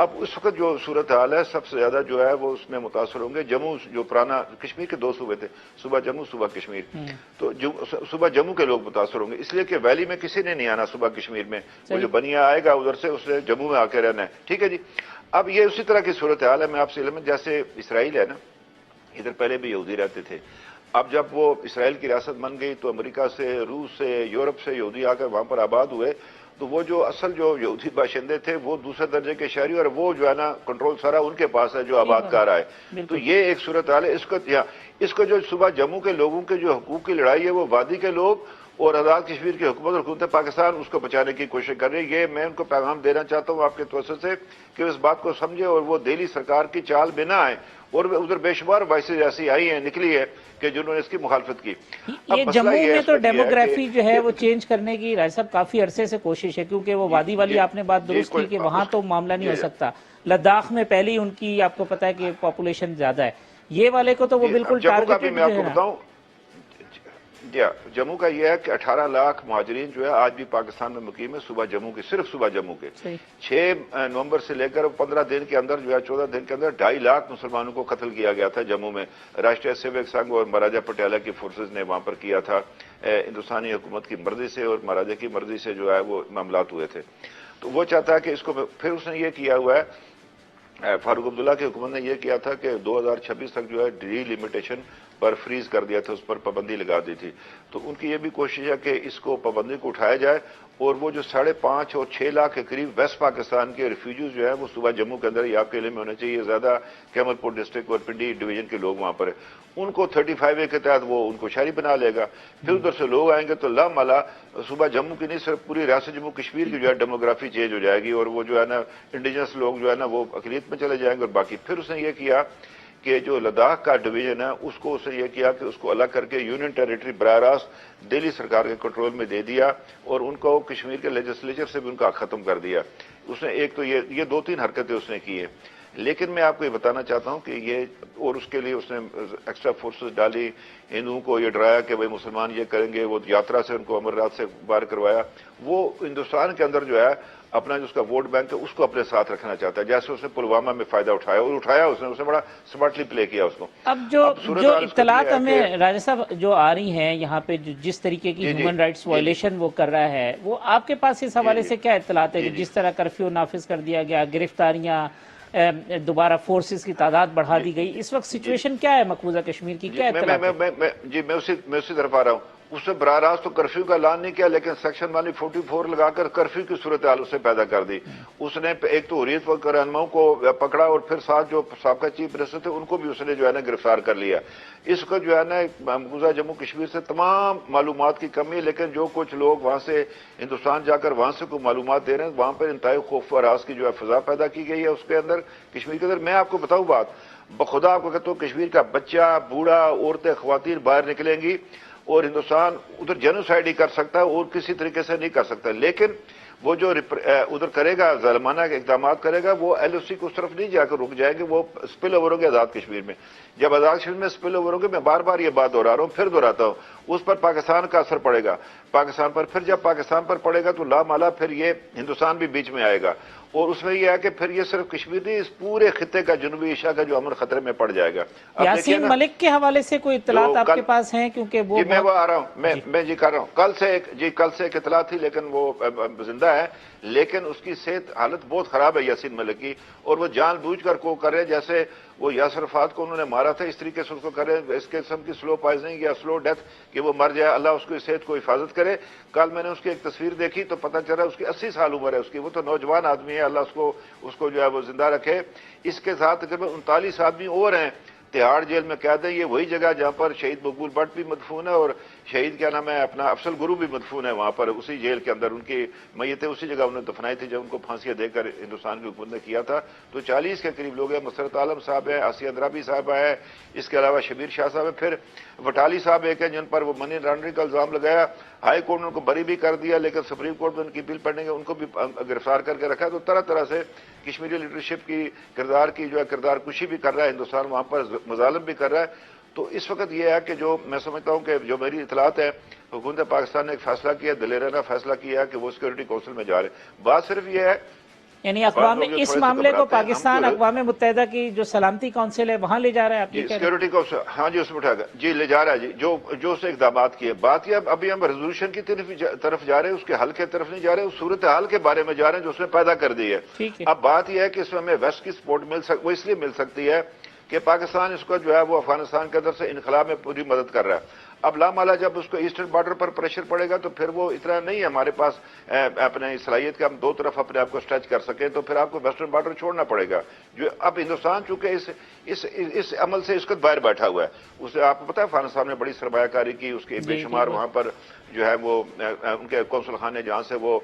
اب اس وقت جو صورتحال ہے سب سے زیادہ جو ہے وہ اس میں متاثر ہوں گے جموں، جو پرانا کشمیر کے دو صوبے تھے، صوبہ جموں صوبہ کشمیر، تو صوبہ جموں کے لوگ متاثر ہوں گے، اس لیے کہ ویلی میں کسی نے نہیں آنا صوبہ کشمیر میں، وہ جو بنیا آئے گا ادھر سے اس نے جموں میں آ کے رہنا ہے، ٹھیک ہے جی۔ اب یہ اسی طرح کی صورتحال ہے، میں آپ سے علم، جیسے اسرائیل ہے نا، ادھر پہلے بھی یہودی رہتے تھے، اب جب وہ اسرائیل کی ریاست بن گئی تو امریکہ سے، روس سے، یورپ سے یہودی آ کر وہاں پر آباد ہوئے، تو وہ جو اصل جو یہودی باشندے تھے وہ دوسرے درجے کے شہری، اور وہ جو ہے نا کنٹرول سارا ان کے پاس ہے جو آباد کار آئے، تو یہ ایک صورتحال ہے۔ اس کو جو صوبہ جموں کے لوگوں کے جو حقوق کی لڑائی ہے وہ وادی کے لوگ اور آزاد کشمیر کی حکومت اور حکومت پاکستان اس کو بچانے کی کوشش کر رہی ہے۔ یہ میں ان کو پیغام دینا چاہتا ہوں آپ کے توسط سے کہ اس بات کو سمجھے اور وہ دہلی سرکار کی چال میں نہ آئے، اور ادھر بے شمار وائسز ایسی آئی ہیں، نکلی ہے کہ جنہوں نے اس کی مخالفت کی۔ یہ جموں میں تو ڈیموگرافی جو ہے وہ چینج کرنے کی رائے صاحب کافی عرصے سے کوشش ہے، کیونکہ وہ وادی والی آپ نے بات درست کی کہ وہاں تو معاملہ نہیں ہو سکتا، لداخ میں پہلی ان کی آپ کو پتا ہے کہ پاپولیشن زیادہ ہے، یہ والے کو تو وہ بالکل ٹارگیٹڈ میں آپ کو بتاؤں، جموں کا یہ ہے کہ 18 لاکھ مہاجرین جو ہے آج بھی پاکستان میں مقیم ہے، صوبہ جموں کے، صرف صوبہ جموں کے 6 نومبر سے لے کر 15 دن کے اندر جو ہے 14 دن کے اندر 2.5 لاکھ مسلمانوں کو قتل کیا گیا تھا جموں میں، راشٹریہ سیوک سنگھ اور مہاراجہ پٹیالہ کی فورسز نے وہاں پر کیا تھا، ہندوستانی حکومت کی مرضی سے اور مہاراجہ کی مرضی سے جو ہے وہ معاملات ہوئے تھے، تو وہ چاہتا ہے کہ اس کو، پھر اس نے یہ کیا ہوا ہے، فاروق عبداللہ کی حکومت نے یہ کیا تھا کہ 2026 تک جو ہے ڈی لمیٹیشن پر فریز کر دیا تھا، اس پر پابندی لگا دی تھی، تو ان کی یہ بھی کوشش ہے کہ اس کو پابندی کو اٹھایا جائے، اور وہ جو 5.5 اور 6 لاکھ کے قریب ویسٹ پاکستان کے ریفیوجیز جو ہیں وہ صوبہ جموں کے اندر ہی آپ کے علم میں ہونے چاہیے، زیادہ کیمل پور ڈسٹرکٹ اور پنڈی ڈویژن کے لوگ وہاں پر ہیں، ان کو 35A کے تحت وہ ان کو شہری بنا لے گا، پھر ادھر سے لوگ آئیں گے تو لامالا صوبہ جموں کی نہیں صرف پوری ریاست جموں کشمیر کی جو ہے ڈیموگرافی چینج ہو جائے گی، اور وہ جو ہے نا انڈیجنس لوگ جو ہے نا وہ اقلیت میں چلے جائیں گے، اور باقی پھر اس نے یہ کیا کہ جو لداخ کا ڈویژن ہے اس کو اس نے یہ کیا کہ اس کو الگ کر کے یونین ٹیریٹری براہ راست دہلی سرکار کے کنٹرول میں دے دیا، اور ان کو کشمیر کے لیجسلیچر سے بھی ان کا حق ختم کر دیا۔ اس نے ایک تو یہ 2-3 حرکتیں اس نے کی ہیں، لیکن میں آپ کو یہ بتانا چاہتا ہوں کہ یہ، اور اس کے لیے اس نے ایکسٹرا فورسز ڈالی، ہندوؤں کو یہ ڈرایا کہ بھائی مسلمان یہ کریں گے، وہ یاترا سے ان کو امرناتھ سے باہر کروایا، وہ ہندوستان کے اندر جو ہے اپنا جو اس کا ووٹ بینک ہے اس کو اپنے ساتھ رکھنا چاہتا ہے، جیسے اس نے پلوامہ میں فائدہ اٹھایا، اور اٹھایا اس نے بڑا سمارٹلی پلے کیا اس کو۔ اب جو اطلاعات ہمیں راجہ صاحب جو آ رہی ہیں یہاں پہ، جس طریقے کی ہیومن رائٹس وائلیشن وہ کر رہا ہے، وہ آپ کے پاس اس حوالے سے کیا اطلاعات ہے کہ جس طرح کرفیو نافذ کر دیا گیا، گرفتاریاں، دوبارہ فورسز کی تعداد بڑھا دی گئی، اس وقت سچویشن کیا ہے مقبوضہ کشمیر کی، کیا اطلاعات ہے؟ جی میں اسی طرف آ رہا ہوں، اس نے براہ راست تو کرفیو کا اعلان نہیں کیا، لیکن سیکشن 144 لگا کر کرفیو کی صورتحال اس نے پیدا کر دی۔ اس نے ایک تو حریت پسند رہنماؤں کو پکڑا، اور پھر ساتھ جو سابقہ چیف منسٹر تھے ان کو بھی اس نے جو ہے نا گرفتار کر لیا۔ اس کو جو ہے نا مقبوضہ جموں کشمیر سے تمام معلومات کی کمی ہے، لیکن جو کچھ لوگ وہاں سے ہندوستان جا کر وہاں سے کوئی معلومات دے رہے ہیں، وہاں پر انتہائی خوف و ہراس کی جو ہے فضا پیدا کی گئی ہے اس کے اندر، کشمیر کے اندر۔ میں آپ کو بتاؤں بات، بخدا آپ کو کہتا ہوں، کشمیر کا بچہ، بوڑھا، عورتیں، خواتین باہر نکلیں گی، اور ہندوستان ادھر جینوسائیڈ ہی کر سکتا ہے اور کسی طریقے سے نہیں کر سکتا، لیکن وہ جو ادھر کرے گا، ظالمانہ اقدامات کرے گا، وہ ایل او سی کو اس طرف نہیں جا کر رک جائیں گے، وہ سپل اوور ہوں گے آزاد کشمیر میں۔ جب آزاد کشمیر میں سپل اوور ہوں گے، میں بار بار یہ بات دہرا رہا ہوں، پھر دہراتا ہوں، اس پر پاکستان کا اثر پڑے گا، پاکستان پر، پھر جب پاکستان پر پڑے گا تو لامالا پھر یہ ہندوستان بھی بیچ میں آئے گا، اور اس میں یہ ہے کہ پھر یہ صرف کشمیر نہیں، اس پورے خطے کا، جنوبی ایشیا کا جو امن خطرے میں پڑ جائے گا۔ یاسین ملک کے حوالے سے کوئی اطلاعات آپ کے پاس ہیں؟ کیونکہ وہ میں وہ آ رہا ہوں، میں جی کر رہا ہوں، کل سے ایک اطلاع تھی، لیکن وہ زندہ ہے، لیکن اس کی صحت حالت بہت خراب ہے یاسین ملک کی، اور وہ جان بوجھ کر کو کر رہے، جیسے وہ یاسر عرفات کو انہوں نے مارا تھا، اس طریقے سے اس کو کر رہے، اس قسم کی سلو پوائزننگ یا سلو ڈیتھ کہ وہ مر جائے، اللہ اس کی صحت کو حفاظت کرے۔ کل میں نے اس کی ایک تصویر دیکھی تو پتہ چلا اس کی 80 سال عمر ہے اس کی، وہ تو نوجوان آدمی ہے، اللہ اس کو جو ہے وہ زندہ رکھے۔ اس کے ساتھ تقریباً 39 آدمی اور ہیں تہاڑ جیل میں قید ہے۔ یہ وہی جگہ جہاں پر شہید مقبول بٹ بھی مدفون ہے، اور شہید کیا نام ہے اپنا افضل گرو بھی مدفون ہے وہاں پر، اسی جیل کے اندر ان کی میتیں اسی جگہ انہوں نے دفنائی تھی جب ان کو پھانسیاں دے کر ہندوستان کی حکومت نے کیا تھا۔ تو 40 کے قریب لوگ ہیں، مسرت عالم صاحب ہیں، آسیہ اندرابی صاحب ہے، اس کے علاوہ شبیر شاہ صاحب ہے، پھر وٹالی صاحب ایک ہیں جن پر وہ منی لانڈرنگ کا الزام لگایا، ہائی کورٹ نے ان کو بری بھی کر دیا، لیکن سپریم کورٹ میں ان کی اپیل پڑھنے کے ان کو بھی گرفتار کر کے رکھا ہے۔ تو طرح طرح سے کشمیری لیڈرشپ کی کردار جو ہے کردار کشی بھی کر رہا ہے ہندوستان، وہاں پر مظالم بھی کر رہا ہے۔ تو اس وقت یہ ہے کہ جو میں سمجھتا ہوں کہ جو میری اطلاعات ہے، حکومت پاکستان نے ایک فیصلہ کیا، دلیرانہ فیصلہ کیا ہے کہ وہ سیکورٹی کونسل میں جا رہے ہیں۔ بات صرف یہ ہے یعنی بعض اقوام لوگ جو اس تھوڑے سے معاملے کو گھبراتے ہیں، ہم پاکستان تو اقوام متحدہ کی جو سلامتی کونسل ہے وہاں لے جا رہا ہے، آپ یہ جی کہہ رہے ہیں؟ سیکورٹی کو ہاں جی اس میں اٹھا گا جی لے جا رہا ہے جی جو اس نے اقدامات کیے بات یہ ابھی ہم ریزولوشن کی طرف جا رہے ہیں، اس کے حل کی طرف نہیں جا رہے، اس صورتحال کے بارے میں جا رہے ہیں جو اس نے پیدا کر دی ہے۔ ٹھیک ہے، اب بات یہ ہے کہ اس میں ہمیں ویسٹ کی سپورٹ وہ اس لیے مل سکتی ہے کہ پاکستان اس کو جو ہے وہ افغانستان کے اندر سے انخلا میں پوری مدد کر رہا ہے۔ اب لامالا جب اس کو ایسٹرن بارڈر پر پریشر پڑے گا تو پھر وہ اتنا نہیں ہے ہمارے پاس اپنے صلاحیت کے ہم دو طرف اپنے آپ کو اسٹریچ کر سکیں، تو پھر آپ کو ویسٹرن بارڈر چھوڑنا پڑے گا۔ جو اب ہندوستان چونکہ اس عمل سے اس کو باہر بیٹھا ہوا ہے، اسے آپ کو پتا ہے افغانستان نے بڑی سرمایہ کاری کی، اس کے بے جی جی شمار جی، وہاں پر جو ہے وہ ان کے قونصل خانے جہاں سے وہ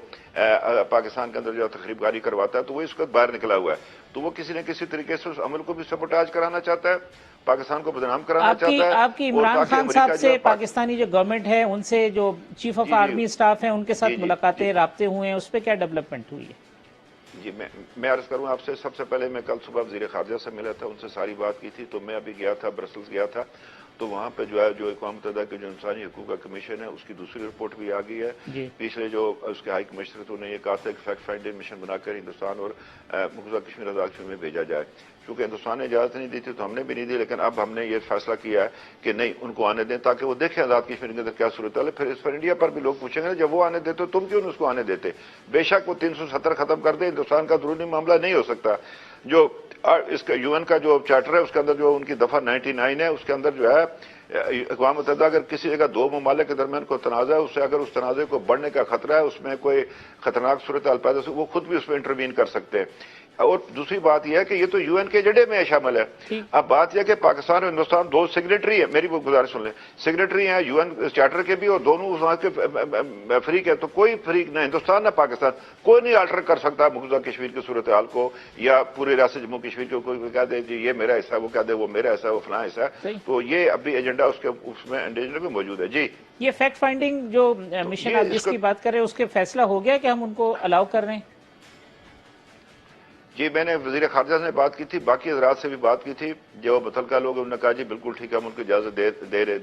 پاکستان کے اندر جو تقریب کاری کرواتا ہے تو وہ اس کو باہر نکلا ہوا ہے، تو وہ کسی نہ کسی طریقے سے اس عمل کو بھی سبوٹاج کرانا چاہتا ہے، پاکستان کو بدنام کرانا چاہتا ہے، آپ کی اور عمران تاکہ خان صاحب امریکہ جو ہے سے پاکستانی جو گورنمنٹ ہے ان سے جو chief of G G army staff ہیں ان کے جی ساتھ جی جی ملاقاتیں رابطے ہوئے ہیں، اس پہ کیا ڈیولپمنٹ ہوئی ہے؟ جی میں عرض کروں آپ سے، سب سے پہلے میں کل صبح وزیر خارجہ سے ملا تھا، ان سے ساری بات کی تھی، تو میں ابھی گیا تھا برسلز گیا تھا، تو وہاں پہ جو ہے جو اقوام متحدہ کے جو انسانی حقوق کا کمیشن ہے اس کی دوسری رپورٹ بھی آ گئی ہے۔ جی پچھلے جو اس کے ہائی کمشنر تھے انہوں نے یہ کہا تھا کہ فیکٹ فائنڈنگ مشن بنا کر ہندوستان اور مقبوضہ کشمیر آزاد کشمیر میں بھیجا جائے، چونکہ ہندوستان نے اجازت نہیں دی تھی تو ہم نے بھی نہیں دی، لیکن اب ہم نے یہ فیصلہ کیا ہے کہ نہیں ان کو آنے دیں تاکہ وہ دیکھیں آزاد کشمیر کے اندر کیا صورت ہے، پھر اس پر انڈیا پر بھی لوگ پوچھیں گے جب وہ آنے دیتے تم کیوں نہیں اس کو آنے دیتے؟ بے شک وہ 370 ختم کر دیں، ہندوستان کا درونی معاملہ نہیں ہو سکتا۔ جو اس کا یو این کا جو چارٹر ہے اس کے اندر جو ان کی دفعہ 99 ہے اس کے اندر جو ہے اقوام متحدہ اگر کسی جگہ دو ممالک کے درمیان کوئی تنازع ہے، اس سے اگر اس تنازع کو بڑھنے کا خطرہ ہے، اس میں کوئی خطرناک صورتحال پیدا ہو، وہ خود بھی اس میں انٹروین کر سکتے ہیں۔ اور دوسری بات یہ ہے کہ یہ تو یو این کے ایجنڈے میں شامل ہے۔ ٹھیک، اب بات یہ کہ پاکستان اور ہندوستان دو سگریٹری ہیں، میری وہ گزارش سن لیں، سگریٹری ہیں یو این چارٹر کے بھی اور دونوں وہاں کے فریق ہیں، تو کوئی فریق نہ ہندوستان نہ پاکستان کوئی نہیں آلٹر کر سکتا مقبوضہ کشمیر کی صورتحال کو، یا پورے ریاست جموں کشمیر کو کوئی کہہ دے جی یہ میرا حصہ ہے، وہ کہہ دے وہ میرا حصہ ہے، وہ فلاں حصہ ہے، صحیح۔ تو یہ ابھی ایجنڈا اس میں ایجنڈے میں موجود ہے۔ جی یہ فیکٹ فائنڈنگ جو تو مشن یہ آپ اس جس کو کی بات کر رہے ہیں اس کے فیصلہ ہو گیا کہ ہم ان کو الاؤ کر رہے ہیں؟ جی میں نے وزیر خارجہ سے بات کی تھی، باقی حضرات سے بھی بات کی تھی، جو متعلقہ لوگ انہوں نے کہا جی بالکل ٹھیک ہے، ہم ان کو اجازت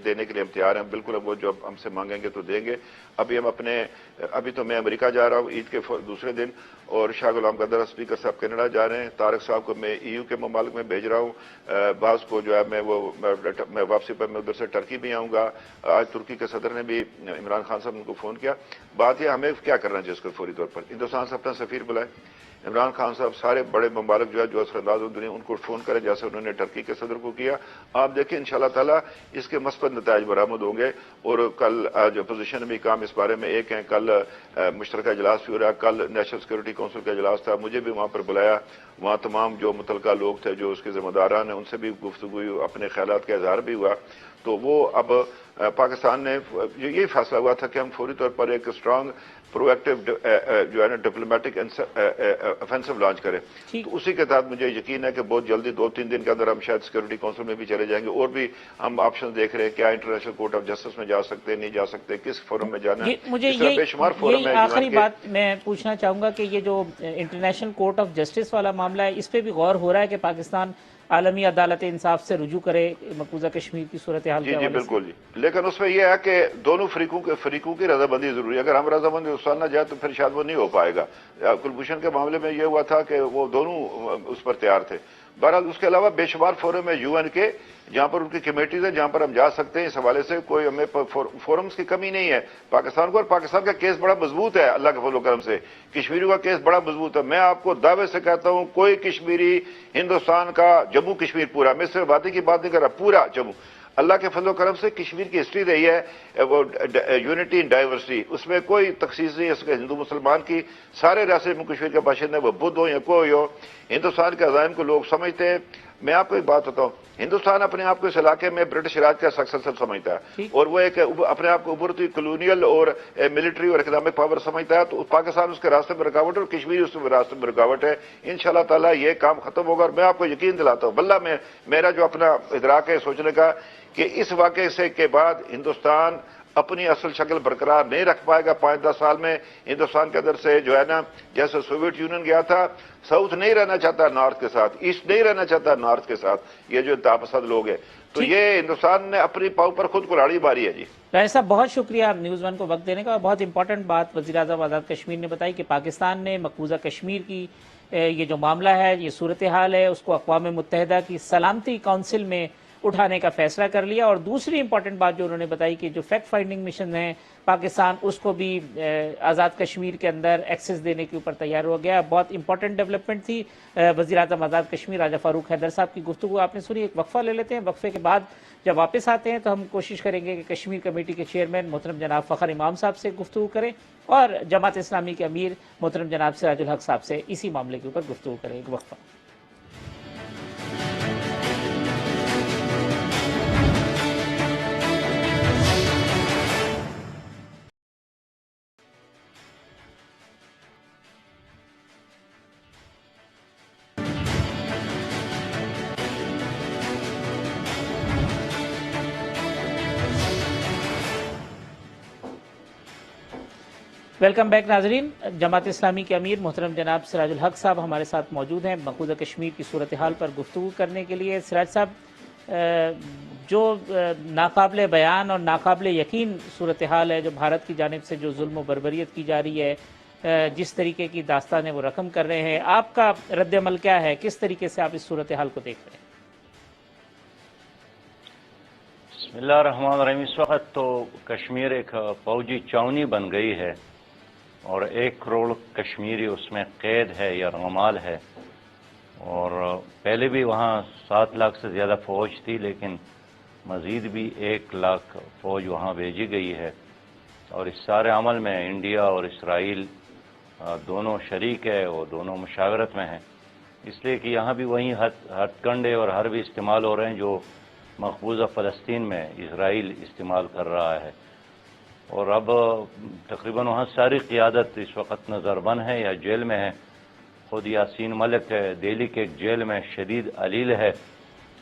دینے کے لیے ہم تیار ہیں، بالکل وہ جو ہم سے مانگیں گے تو دیں گے۔ ابھی تو میں امریکہ جا رہا ہوں عید کے دوسرے دن، اور شاہ غلام قادر اسپیکر صاحب کینیڈا جا رہے ہیں، طارق صاحب کو میں EU کے ممالک میں بھیج رہا ہوں، بعض کو جو ہے میں واپسی پر میں ادھر سے ٹرکی بھی آؤں گا۔ آج ترکی کے صدر نے بھی عمران خان صاحب ان کو فون کیا۔ بات یہ ہمیں کیا کرنا چاہیے اس کو فوری طور پر ہندوستان سے اپنا سفیر بلائے، عمران خان صاحب سارے بڑے ممالک جو اثر انداز ہو دنیا ان کو فون کریں جیسے انہوں نے ٹرکی کے صدر کو کیا۔ آپ دیکھیں انشاءاللہ تعالیٰ اس کے مثبت نتائج برآمد ہوں گے، اور کل جو اپوزیشن بھی کام اس بارے میں ایک ہیں، کل مشترکہ اجلاس بھی ہو رہا ہے، کل نیشنل سیکورٹی کونسل کا اجلاس تھا، مجھے بھی وہاں پر بلایا، وہاں تمام جو متعلقہ لوگ تھے جو اس کے ذمہ داران ہیں ان سے بھی گفتگو ہوئی، اپنے خیالات کا اظہار بھی ہوا، تو وہ اب پاکستان نے یہی فیصلہ ہوا تھا کہ ہم فوری طور پر ایک اسٹرانگ پرو ایکٹیو جو ہے نا ڈپلومیٹک افینسو لانچ کرے، ٹھیک، تو اسی کے تحت مجھے یقین ہے کہ بہت جلدی 2-3 دن کے اندر ہم شاید سیکورٹی کونسل میں بھی چلے جائیں گے، اور بھی ہم آپشن دیکھ رہے ہیں کیا انٹرنیشنل کورٹ آف جسٹس میں جا سکتے ہیں، نہیں جا سکتے، کس فورم میں جانا ہے، مجھے اس طرح بے شمار فورم یہی ہے یو این آخری کے۔ بات میں پوچھنا چاہوں گا کہ یہ جو انٹرنیشنل کورٹ آف جسٹس والا معاملہ ہے اس پہ بھی غور ہو رہا ہے کہ پاکستان عالمی عدالت انصاف سے رجوع کرے مقبوضہ کشمیر کی صورتحال کے جی حوالے سے؟ بالکل جی، لیکن اس میں یہ ہے کہ دونوں فریقوں کی رضامندی ضروری ہے، اگر ہم رضامندی ہندوستان نہ جائے تو پھر شاید وہ نہیں ہو پائے گا۔ کلبھوشن کے معاملے میں یہ ہوا تھا کہ وہ دونوں اس پر تیار تھے۔ بہرحال اس کے علاوہ بے شمار فورم ہے یو این کے جہاں پر ان کی کمیٹیز ہیں جہاں پر ہم جا سکتے ہیں، اس حوالے سے کوئی ہمیں فورمز کی کمی نہیں ہے پاکستان کو، اور پاکستان کا کیس بڑا مضبوط ہے اللہ کے فضل و کرم سے، کشمیریوں کا کیس بڑا مضبوط ہے۔ میں آپ کو دعوے سے کہتا ہوں کوئی کشمیری ہندوستان کا جموں کشمیر پورا، میں صرف وادی کی بات نہیں کر رہا، پورا جموں اللہ کے فضل و کرم سے کشمیر کی ہسٹری رہی ہے وہ یونٹی ان ڈائیورسٹی، اس میں کوئی تخصیص نہیں ہے اس کے ہندو مسلمان کی، سارے ریاست جموں کشمیر کے باشندے وہ بدھ ہو یا کوئی ہو، ہندوستان کے عزائم کو لوگ سمجھتے ہیں۔ میں آپ کو ایک بات بتاؤں، ہندوستان اپنے آپ کو اس علاقے میں برٹش راج کا سکسیسر سمجھتا ہے، ٹھیک، اور وہ ایک اپنے آپ کو ابھرتی کلونیل اور ملٹری اور اکنامک پاور سمجھتا ہے، تو پاکستان اس کے راستے میں رکاوٹ ہے اور کشمیر اس کے راستے میں رکاوٹ ہے۔ انشاءاللہ تعالیٰ یہ کام ختم ہوگا، اور میں آپ کو یقین دلاتا ہوں، واللہ میرا جو اپنا ادراک ہے سوچنے کا کہ اس واقعے سے کے بعد ہندوستان اپنی اصل شکل برقرار نہیں رکھ پائے گا 5-10 سال میں۔ ہندوستان کے اندر سے جو ہے نا جیسے سوویت یونین گیا تھا، ساؤتھ نہیں رہنا چاہتا نارتھ کے ساتھ، ایسٹ نہیں رہنا چاہتا نارتھ کے ساتھ، یہ جو انتہا پسند لوگ ہیں، تو ٹھیک، یہ ہندوستان نے اپنی پاؤں پر خود کلاڑی ماری ہے جی۔ راجہ صاحب بہت شکریہ آپ نیوز ون کو وقت دینے کا، اور بہت امپورٹنٹ بات وزیر اعظم آزاد کشمیر نے بتائی کہ پاکستان نے مقبوضہ کشمیر کی یہ جو معاملہ ہے، یہ صورتحال ہے، اس کو اقوام متحدہ کی سلامتی کونسل میں اٹھانے کا فیصلہ کر لیا۔ اور دوسری امپورٹنٹ بات جو انہوں نے بتائی کہ جو فیکٹ فائنڈنگ مشن ہیں پاکستان، اس کو بھی آزاد کشمیر کے اندر ایکسس دینے کے اوپر تیار ہو گیا۔ بہت امپورٹنٹ ڈیولپمنٹ تھی۔ وزیر اعظم آزاد کشمیر راجہ فاروق حیدر صاحب کی گفتگو آپ نے سنی۔ ایک وقفہ لے لیتے ہیں، وقفے کے بعد جب واپس آتے ہیں تو ہم کوشش کریں گے کہ کشمیر کمیٹی کے چیئرمین محترم جناب فخر امام صاحب سے گفتگو کریں اور جماعت اسلامی کے امیر محترم جناب سراج الحق صاحب سے اسی معاملے کے اوپر گفتگو کریں۔ ایک وقفہ۔ ویلکم بیک ناظرین۔ جماعت اسلامی کے امیر محترم جناب سراج الحق صاحب ہمارے ساتھ موجود ہیں مقبوضہ کشمیر کی صورتحال پر گفتگو کرنے کے لیے۔ سراج صاحب، جو ناقابل بیان اور ناقابل یقین صورتحال ہے، جو بھارت کی جانب سے جو ظلم و بربریت کی جا رہی ہے، جس طریقے کی داستانیں وہ رقم کر رہے ہیں، آپ کا رد عمل کیا ہے؟ کس طریقے سے آپ اس صورتحال کو دیکھ رہے ہیں؟ بسم اللہ الرحمن الرحیم۔ اس وقت تو کشمیر ایک فوجی چاونی بن گئی ہے اور 1 کروڑ کشمیری اس میں قید ہے یا رمال ہے، اور پہلے بھی وہاں 7 لاکھ سے زیادہ فوج تھی، لیکن مزید بھی 1 لاکھ فوج وہاں بھیجی گئی ہے۔ اور اس سارے عمل میں انڈیا اور اسرائیل دونوں شریک ہے اور دونوں مشاورت میں ہیں، اس لیے کہ یہاں بھی وہیں ہتھ کنڈے اور حربی استعمال ہو رہے ہیں جو مقبوضہ فلسطین میں اسرائیل استعمال کر رہا ہے۔ اور اب تقریباً وہاں ساری قیادت اس وقت نظر بند ہے یا جیل میں ہے۔ خود یاسین ملک دہلی کے ایک جیل میں شدید علیل ہے،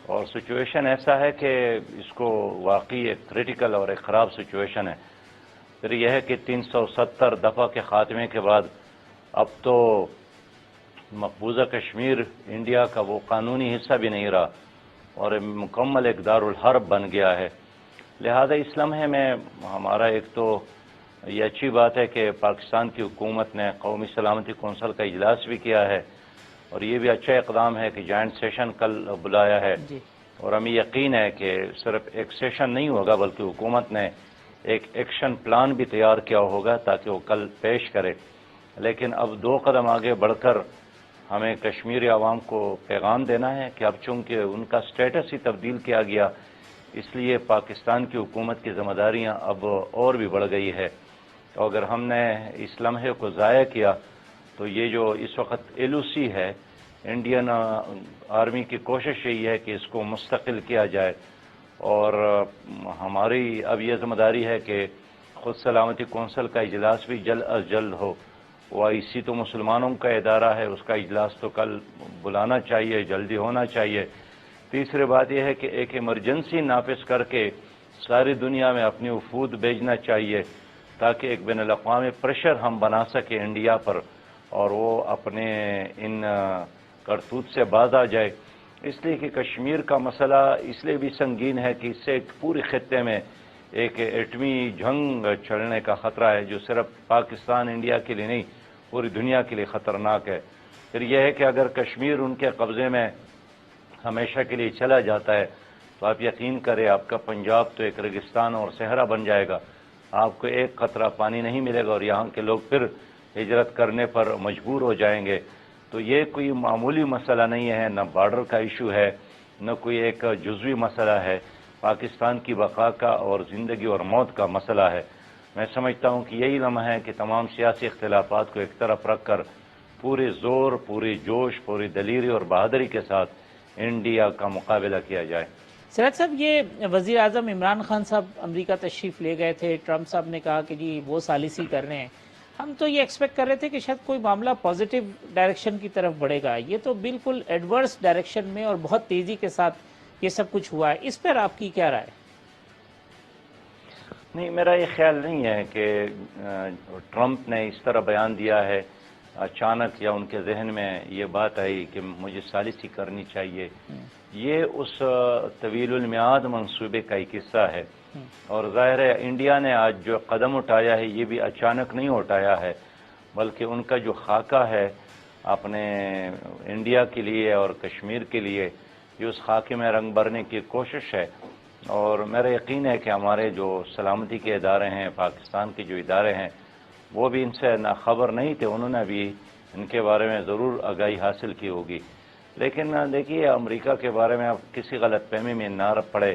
اور سچویشن ایسا ہے کہ اس کو واقعی ایک کریٹیکل اور ایک خراب سچویشن ہے۔ پھر یہ ہے کہ 370 دفعہ کے خاتمے کے بعد اب تو مقبوضہ کشمیر انڈیا کا وہ قانونی حصہ بھی نہیں رہا اور مکمل ایک دارالحرب بن گیا ہے۔ لہذا اس لمحے میں ہمارا ایک تو یہ اچھی بات ہے کہ پاکستان کی حکومت نے قومی سلامتی کونسل کا اجلاس بھی کیا ہے، اور یہ بھی اچھا اقدام ہے کہ جوائنٹ سیشن کل بلایا ہے، اور ہمیں یقین ہے کہ صرف ایک سیشن نہیں ہوگا بلکہ حکومت نے ایک ایکشن پلان بھی تیار کیا ہوگا تاکہ وہ کل پیش کرے۔ لیکن اب 2 قدم آگے بڑھ کر ہمیں کشمیری عوام کو پیغام دینا ہے کہ اب چونکہ ان کا سٹیٹس ہی تبدیل کیا گیا، اس لیے پاکستان کی حکومت کی ذمہ داریاں اب اور بھی بڑھ گئی ہے۔ تو اگر ہم نے اس لمحے کو ضائع کیا تو یہ جو اس وقت LOC ہے، انڈین آرمی کی کوشش یہی ہے کہ اس کو مستقل کیا جائے، اور ہماری اب یہ ذمہ داری ہے کہ خود سلامتی کونسل کا اجلاس بھی جلد از جلد ہو۔ OIC تو مسلمانوں کا ادارہ ہے، اس کا اجلاس تو کل بلانا چاہیے، جلدی ہونا چاہیے۔ تیسری بات یہ ہے کہ ایک ایمرجنسی نافذ کر کے ساری دنیا میں اپنی وفود بھیجنا چاہیے تاکہ ایک بین الاقوامی پریشر ہم بنا سکیں انڈیا پر، اور وہ اپنے ان کرتوت سے باز آ جائے۔ اس لیے کہ کشمیر کا مسئلہ اس لیے بھی سنگین ہے کہ اس سے ایک پورے خطے میں ایک ایٹمی جنگ چھڑنے کا خطرہ ہے جو صرف پاکستان انڈیا کے لیے نہیں پوری دنیا کے لیے خطرناک ہے۔ پھر یہ ہے کہ اگر کشمیر ان کے قبضے میں ہمیشہ کے لیے چلا جاتا ہے تو آپ یقین کریں آپ کا پنجاب تو ایک ریگستان اور صحرا بن جائے گا، آپ کو ایک قطرہ پانی نہیں ملے گا اور یہاں کے لوگ پھر ہجرت کرنے پر مجبور ہو جائیں گے۔ تو یہ کوئی معمولی مسئلہ نہیں ہے، نہ بارڈر کا ایشو ہے، نہ کوئی ایک جزوی مسئلہ ہے، پاکستان کی بقا کا اور زندگی اور موت کا مسئلہ ہے۔ میں سمجھتا ہوں کہ یہی لمحہ ہے کہ تمام سیاسی اختلافات کو ایک طرف رکھ کر پورے زور، پوری جوش، پوری دلیری اور بہادری کے ساتھ انڈیا کا مقابلہ کیا جائے۔ سراج صاحب، یہ وزیر اعظم عمران خان صاحب امریکہ تشریف لے گئے تھے، ٹرمپ صاحب نے کہا کہ جی وہ ثالثی کر رہے ہیں، ہم تو یہ ایکسپیکٹ کر رہے تھے کہ شاید کوئی معاملہ پازیٹیو ڈائریکشن کی طرف بڑھے گا، یہ تو بالکل ایڈورس ڈائریکشن میں اور بہت تیزی کے ساتھ یہ سب کچھ ہوا ہے، اس پر آپ کی کیا رائے؟ نہیں، میرا یہ خیال نہیں ہے کہ ٹرمپ نے اس طرح بیان دیا ہے اچانک یا ان کے ذہن میں یہ بات آئی کہ مجھے ثالثی کرنی چاہیے۔ یہ اس طویل المیعاد منصوبے کا ایک حصہ ہے، اور ظاہر ہے انڈیا نے آج جو قدم اٹھایا ہے یہ بھی اچانک نہیں اٹھایا ہے، بلکہ ان کا جو خاکہ ہے اپنے انڈیا کے لیے اور کشمیر کے لیے یہ اس خاکے میں رنگ بھرنے کی کوشش ہے، اور میرا یقین ہے کہ ہمارے جو سلامتی کے ادارے ہیں، پاکستان کے جو ادارے ہیں، وہ بھی ان سے خبر نہیں تھے، انہوں نے بھی ان کے بارے میں ضرور آگاہی حاصل کی ہوگی۔ لیکن دیکھیے، امریکہ کے بارے میں اب کسی غلط فہمی میں نہ پڑے۔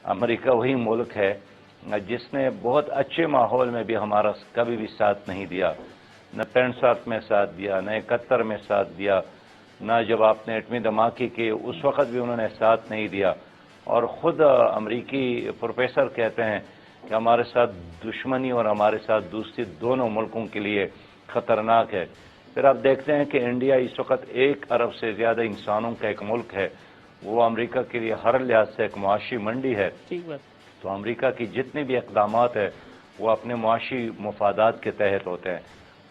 امریکہ وہی ملک ہے جس نے بہت اچھے ماحول میں بھی ہمارا کبھی بھی ساتھ نہیں دیا، نہ 65 میں ساتھ دیا، نہ 71 میں ساتھ دیا، نہ جب آپ نے ایٹمی دھماکے کی اس وقت بھی انہوں نے ساتھ نہیں دیا، اور خود امریکی پروفیسر کہتے ہیں کہ ہمارے ساتھ دشمنی اور ہمارے ساتھ دوستی دونوں ملکوں کے لیے خطرناک ہے۔ پھر آپ دیکھتے ہیں کہ انڈیا اس وقت 1 ارب سے زیادہ انسانوں کا ایک ملک ہے، وہ امریکہ کے لیے ہر لحاظ سے ایک معاشی منڈی ہے۔ ٹھیک بات۔ تو امریکہ کی جتنے بھی اقدامات ہیں وہ اپنے معاشی مفادات کے تحت ہوتے ہیں،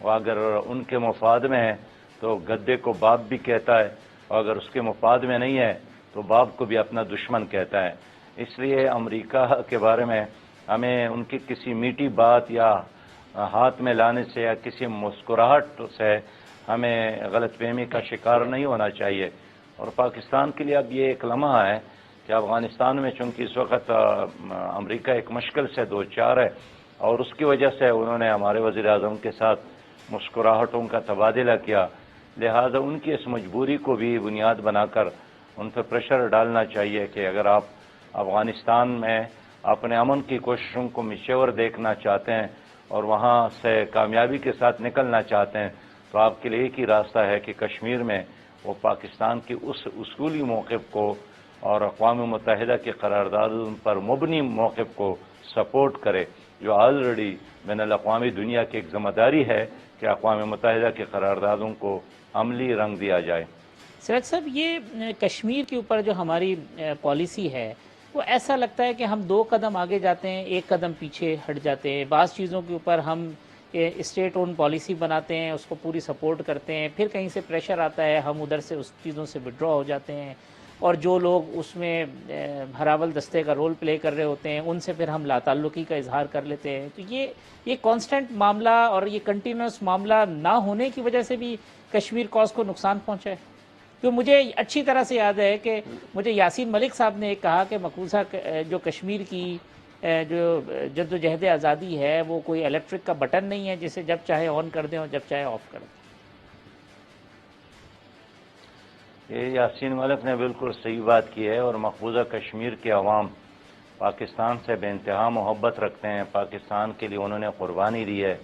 اور اگر ان کے مفاد میں ہیں تو گدے کو باپ بھی کہتا ہے، اور اگر اس کے مفاد میں نہیں ہے تو باپ کو بھی اپنا دشمن کہتا ہے۔ اس لیے امریکہ کے بارے میں ہمیں ان کی کسی میٹھی بات یا ہاتھ میں لانے سے یا کسی مسکراہٹ سے ہمیں غلط فہمی کا شکار نہیں ہونا چاہیے۔ اور پاکستان کے لیے اب یہ ایک لمحہ ہے کہ افغانستان میں چونکہ اس وقت امریکہ ایک مشکل سے دوچار ہے، اور اس کی وجہ سے انہوں نے ہمارے وزیر اعظم کے ساتھ مسکراہٹوں کا تبادلہ کیا، لہذا ان کی اس مجبوری کو بھی بنیاد بنا کر ان پر پریشر ڈالنا چاہیے کہ اگر آپ افغانستان میں اپنے امن کی کوششوں کو مچور دیکھنا چاہتے ہیں اور وہاں سے کامیابی کے ساتھ نکلنا چاہتے ہیں تو آپ کے لیے ایک ہی راستہ ہے کہ کشمیر میں وہ پاکستان کی اس اصولی موقف کو اور اقوام متحدہ کے قراردادوں پر مبنی موقف کو سپورٹ کرے، جو آلریڈی بین الاقوامی دنیا کی ایک ذمہ داری ہے کہ اقوام متحدہ کے قراردادوں کو عملی رنگ دیا جائے۔ سراج صاحب، یہ کشمیر کے اوپر جو ہماری پالیسی ہے وہ ایسا لگتا ہے کہ ہم 2 قدم آگے جاتے ہیں، 1 قدم پیچھے ہٹ جاتے ہیں۔ بعض چیزوں کے اوپر ہم اسٹیٹ اون پالیسی بناتے ہیں، اس کو پوری سپورٹ کرتے ہیں، پھر کہیں سے پریشر آتا ہے، ہم ادھر سے اس چیزوں سے وڈرا ہو جاتے ہیں، اور جو لوگ اس میں ہراول دستے کا رول پلے کر رہے ہوتے ہیں ان سے پھر ہم لا تعلقی کا اظہار کر لیتے ہیں۔ تو یہ کانسٹنٹ معاملہ اور یہ کنٹینیوس معاملہ نہ ہونے کی وجہ سے بھی کشمیر کوز کو نقصان پہنچا ہے۔ تو مجھے اچھی طرح سے یاد ہے کہ مجھے یاسین ملک صاحب نے ایک کہا کہ مقبوضہ جو کشمیر کی جو جد و جہد آزادی ہے وہ کوئی الیکٹرک کا بٹن نہیں ہے جسے جب چاہے آن کر دیں اور جب چاہے آف کر دیں۔ یہ یاسین ملک نے بالکل صحیح بات کی ہے، اور مقبوضہ کشمیر کے عوام پاکستان سے بے انتہا محبت رکھتے ہیں، پاکستان کے لیے انہوں نے قربانی دی ہے،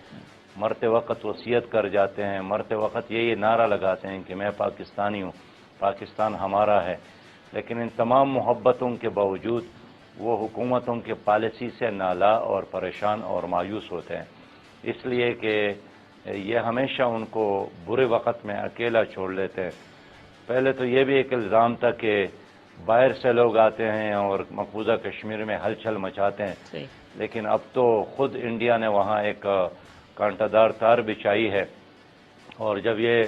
مرتے وقت وصیت کر جاتے ہیں، مرتے وقت یہ نعرہ لگاتے ہیں کہ میں پاکستانی ہوں، پاکستان ہمارا ہے۔ لیکن ان تمام محبتوں کے باوجود وہ حکومتوں کے پالیسی سے نالا اور پریشان اور مایوس ہوتے ہیں، اس لیے کہ یہ ہمیشہ ان کو برے وقت میں اکیلا چھوڑ لیتے ہیں۔ پہلے تو یہ بھی ایک الزام تھا کہ باہر سے لوگ آتے ہیں اور مقبوضہ کشمیر میں ہلچل مچاتے ہیں، لیکن اب تو خود انڈیا نے وہاں ایک کانٹا دار تار بچھائی ہے، اور جب یہ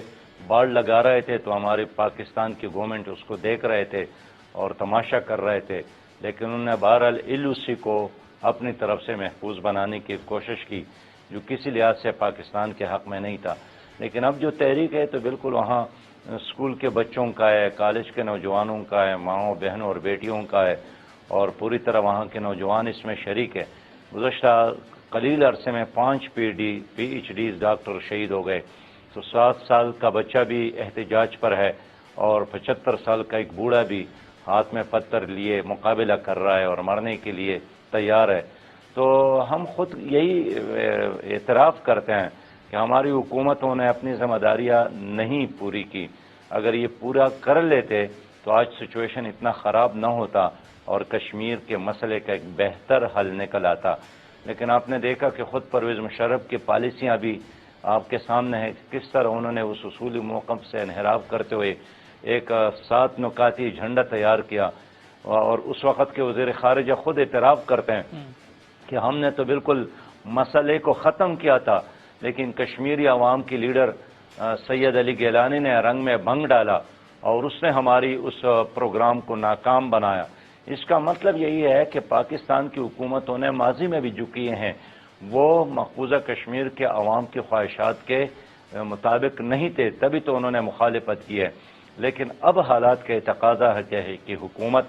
باڑ لگا رہے تھے تو ہماری پاکستان کی گورنمنٹ اس کو دیکھ رہے تھے اور تماشا کر رہے تھے، لیکن انہوں نے بہرحال LOC کو اپنی طرف سے محفوظ بنانے کی کوشش کی، جو کسی لحاظ سے پاکستان کے حق میں نہیں تھا۔ لیکن اب جو تحریک ہے تو بالکل وہاں اسکول کے بچوں کا ہے، کالج کے نوجوانوں کا ہے، ماؤں بہنوں اور بیٹیوں کا ہے، اور پوری طرح وہاں کے نوجوان اس میں شریک ہے۔ گزشتہ قلیل عرصے میں 5 PhD ڈاکٹر شہید ہو گئے، تو 7 سال کا بچہ بھی احتجاج پر ہے، اور 75 سال کا ایک بوڑھا بھی ہاتھ میں پتھر لیے مقابلہ کر رہا ہے اور مرنے کے لیے تیار ہے۔ تو ہم خود یہی اعتراف کرتے ہیں کہ ہماری حکومتوں نے اپنی ذمہ داریاں نہیں پوری کی، اگر یہ پورا کر لیتے تو آج سچویشن اتنا خراب نہ ہوتا اور کشمیر کے مسئلے کا ایک بہتر حل نکل آتا۔ لیکن آپ نے دیکھا کہ خود پرویز مشرف کی پالیسیاں بھی آپ کے سامنے ہیں، کس طرح انہوں نے اس اصولی موقف سے انحراف کرتے ہوئے ایک 7 نکاتی جھنڈا تیار کیا، اور اس وقت کے وزیر خارجہ خود اعتراف کرتے ہیں کہ ہم نے تو بالکل مسئلے کو ختم کیا تھا، لیکن کشمیری عوام کی لیڈر سید علی گیلانی نے رنگ میں بھنگ ڈالا اور اس نے ہماری اس پروگرام کو ناکام بنایا۔ اس کا مطلب یہی ہے کہ پاکستان کی حکومتوں نے ماضی میں بھی جو کیے ہیں وہ مقبوضہ کشمیر کے عوام کی خواہشات کے مطابق نہیں تھے تبھی تو انہوں نے مخالفت کی ہے، لیکن اب حالات کا تقاضا ہے کہ حکومت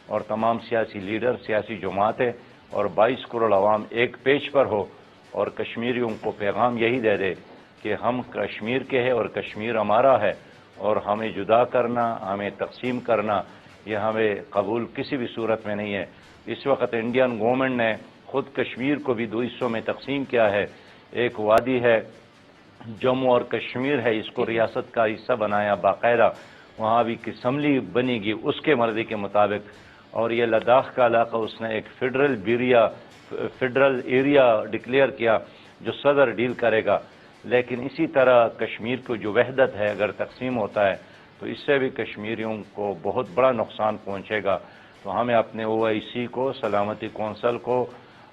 اور تمام سیاسی لیڈر، سیاسی جماعتیں اور 22 کروڑ عوام ایک پیج پر ہو اور کشمیریوں کو پیغام یہی دے دے کہ ہم کشمیر کے ہیں اور کشمیر ہمارا ہے، اور ہمیں جدا کرنا، ہمیں تقسیم کرنا، یہ ہمیں قبول کسی بھی صورت میں نہیں ہے۔ اس وقت انڈین گورنمنٹ نے خود کشمیر کو بھی 2 حصوں میں تقسیم کیا ہے، ایک وادی ہے جموں اور کشمیر ہے، اس کو ریاست کا حصہ بنایا باقاعدہ، وہاں بھی ایک اسمبلی بنے گی اس کے مرضی کے مطابق، اور یہ لداخ کا علاقہ اس نے ایک فیڈرل ایریا ڈکلیئر کیا جو صدر ڈیل کرے گا۔ لیکن اسی طرح کشمیر کو جو وحدت ہے اگر تقسیم ہوتا ہے تو اس سے بھی کشمیریوں کو بہت بڑا نقصان پہنچے گا۔ تو ہمیں اپنے OIC کو، سلامتی کونسل کو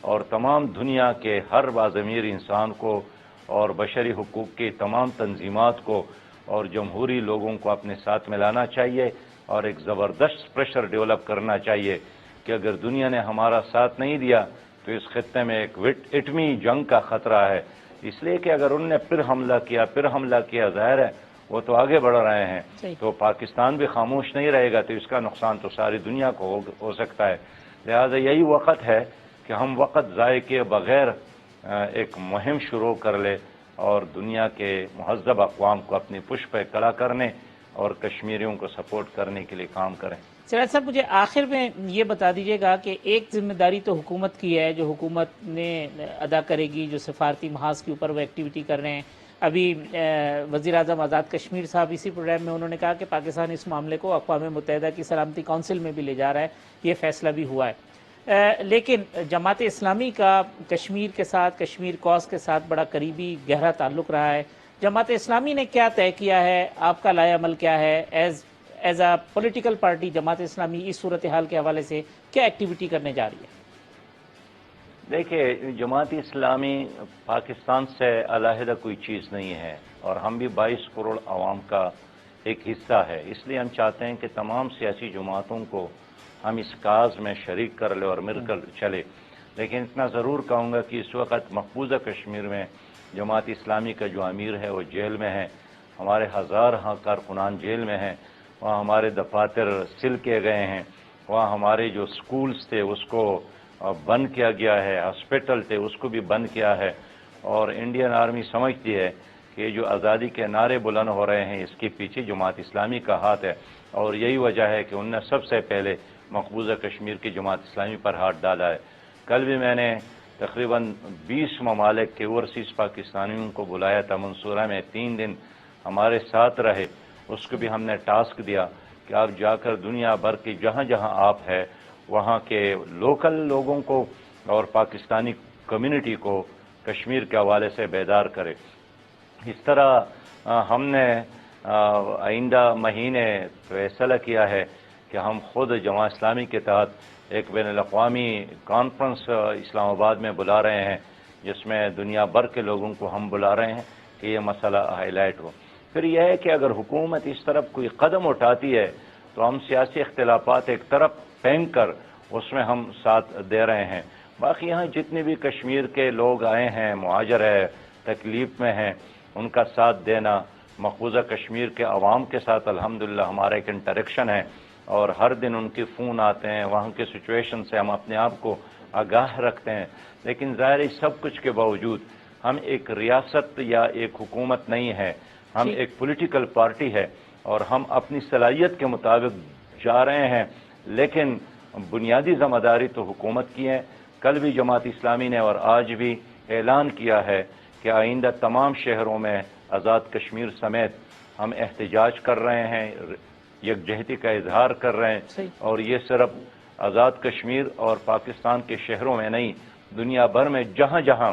اور تمام دنیا کے ہر باضمیر انسان کو اور بشری حقوق کی تمام تنظیمات کو اور جمہوری لوگوں کو اپنے ساتھ ملانا چاہیے اور ایک زبردست پریشر ڈیولپ کرنا چاہیے کہ اگر دنیا نے ہمارا ساتھ نہیں دیا تو اس خطے میں ایک ایٹمی جنگ کا خطرہ ہے، اس لیے کہ اگر انہوں نے پھر حملہ کیا ظاہر ہے وہ تو آگے بڑھ رہے ہیں، تو پاکستان بھی خاموش نہیں رہے گا تو اس کا نقصان تو ساری دنیا کو ہو سکتا ہے۔ لہذا یہی وقت ہے کہ ہم وقت ضائع کیے بغیر ایک مہم شروع کر لے اور دنیا کے مہذب اقوام کو اپنی پشت پہ کھڑا کرنے اور کشمیریوں کو سپورٹ کرنے کے لیے کام کریں۔ سراج صاحب، مجھے آخر میں یہ بتا دیجیے گا کہ ایک ذمہ داری تو حکومت کی ہے جو حکومت نے ادا کرے گی، جو سفارتی محاذ کے اوپر وہ ایکٹیویٹی کر رہے ہیں۔ ابھی وزیر اعظم آزاد کشمیر صاحب اسی پروگرام میں انہوں نے کہا کہ پاکستان اس معاملے کو اقوام متحدہ کی سلامتی کونسل میں بھی لے جا رہا ہے، یہ فیصلہ بھی ہوا ہے۔ لیکن جماعت اسلامی کا کشمیر کے ساتھ، کشمیر کوز کے ساتھ بڑا قریبی گہرا تعلق رہا ہے۔ جماعت اسلامی نے کیا طے کیا ہے؟ آپ کا لائے عمل کیا ہے؟ As a political party Jamaat Islami اس صورتحال کے حوالے سے کیا ایکٹیویٹی کرنے جا رہی ہے؟ دیکھیے، جماعت اسلامی پاکستان سے علیحدہ کوئی چیز نہیں ہے اور ہم بھی 22 کروڑ عوام کا ایک حصہ ہے، اس لیے ہم چاہتے ہیں کہ تمام سیاسی جماعتوں کو ہم اس کاز میں شریک کر لیں اور مل کر چلے۔ لیکن اتنا ضرور کہوں گا کہ اس وقت مقبوضہ کشمیر میں جماعت اسلامی کا جو امیر ہے وہ جیل میں ہے، ہمارے ہزار کارکنان جیل میں ہیں، وہاں ہمارے دفاتر سیل کیے گئے ہیں، وہاں ہمارے جو سکولز تھے اس کو بند کیا گیا ہے، ہاسپٹل تھے اس کو بھی بند کیا ہے، اور انڈین آرمی سمجھتی ہے کہ جو آزادی کے نعرے بلند ہو رہے ہیں اس کے پیچھے جماعت اسلامی کا ہاتھ ہے، اور یہی وجہ ہے کہ انہوں نے سب سے پہلے مقبوضہ کشمیر کی جماعت اسلامی پر ہاتھ ڈالا ہے۔ کل بھی میں نے تقریباً 20 ممالک کے اوورسیز پاکستانیوں کو بلایا تھا منصورہ میں، 3 دن ہمارے ساتھ رہے، اس کو بھی ہم نے ٹاسک دیا کہ آپ جا کر دنیا بھر کی جہاں جہاں آپ ہے وہاں کے لوکل لوگوں کو اور پاکستانی کمیونٹی کو کشمیر کے حوالے سے بیدار کرے۔ اس طرح ہم نے آئندہ مہینے فیصلہ کیا ہے کہ ہم خود جماعت اسلامی کے تحت ایک بین الاقوامی کانفرنس اسلام آباد میں بلا رہے ہیں، جس میں دنیا بھر کے لوگوں کو ہم بلا رہے ہیں کہ یہ مسئلہ ہائی لائٹ ہو۔ پھر یہ ہے کہ اگر حکومت اس طرف کوئی قدم اٹھاتی ہے تو ہم سیاسی اختلافات ایک طرف پھینک کر اس میں ہم ساتھ دے رہے ہیں۔ باقی یہاں جتنے بھی کشمیر کے لوگ آئے ہیں، مہاجر ہے، تکلیف میں ہیں، ان کا ساتھ دینا، مقبوضہ کشمیر کے عوام کے ساتھ الحمدللہ ہمارا ایک انٹریکشن ہے اور ہر دن ان کے فون آتے ہیں، وہاں کے سچویشن سے ہم اپنے آپ کو آگاہ رکھتے ہیں۔ لیکن ظاہر ہے سب کچھ کے باوجود ہم ایک ریاست یا ایک حکومت نہیں ہے، ہم ایک پولیٹیکل پارٹی ہے اور ہم اپنی صلاحیت کے مطابق جا رہے ہیں، لیکن بنیادی ذمہ داری تو حکومت کی ہے۔ کل بھی جماعت اسلامی نے اور آج بھی اعلان کیا ہے کہ آئندہ تمام شہروں میں آزاد کشمیر سمیت ہم احتجاج کر رہے ہیں، یکجہتی کا اظہار کر رہے ہیں، اور یہ صرف آزاد کشمیر اور پاکستان کے شہروں میں نہیں، دنیا بھر میں جہاں جہاں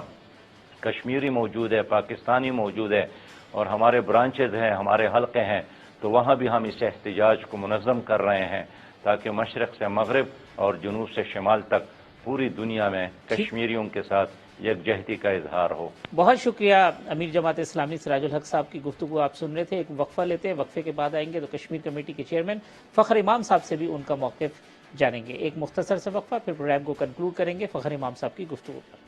کشمیری موجود ہے، پاکستانی موجود ہے اور ہمارے برانچز ہیں، ہمارے حلقے ہیں، تو وہاں بھی ہم اس احتجاج کو منظم کر رہے ہیں تاکہ مشرق سے مغرب اور جنوب سے شمال تک پوری دنیا میں کشمیریوں کے ساتھ یکجہتی کا اظہار ہو۔ بہت شکریہ امیر جماعت اسلامی سراج الحق صاحب کی گفتگو آپ سن رہے تھے۔ ایک وقفہ لیتے ہیں، وقفے کے بعد آئیں گے تو کشمیر کمیٹی کے چیئرمین فخر امام صاحب سے بھی ان کا موقف جانیں گے۔ ایک مختصر سے وقفہ، پھر پروگرام کو کنکلوڈ کریں گے فخر امام صاحب کی گفتگو پر۔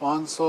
500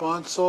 500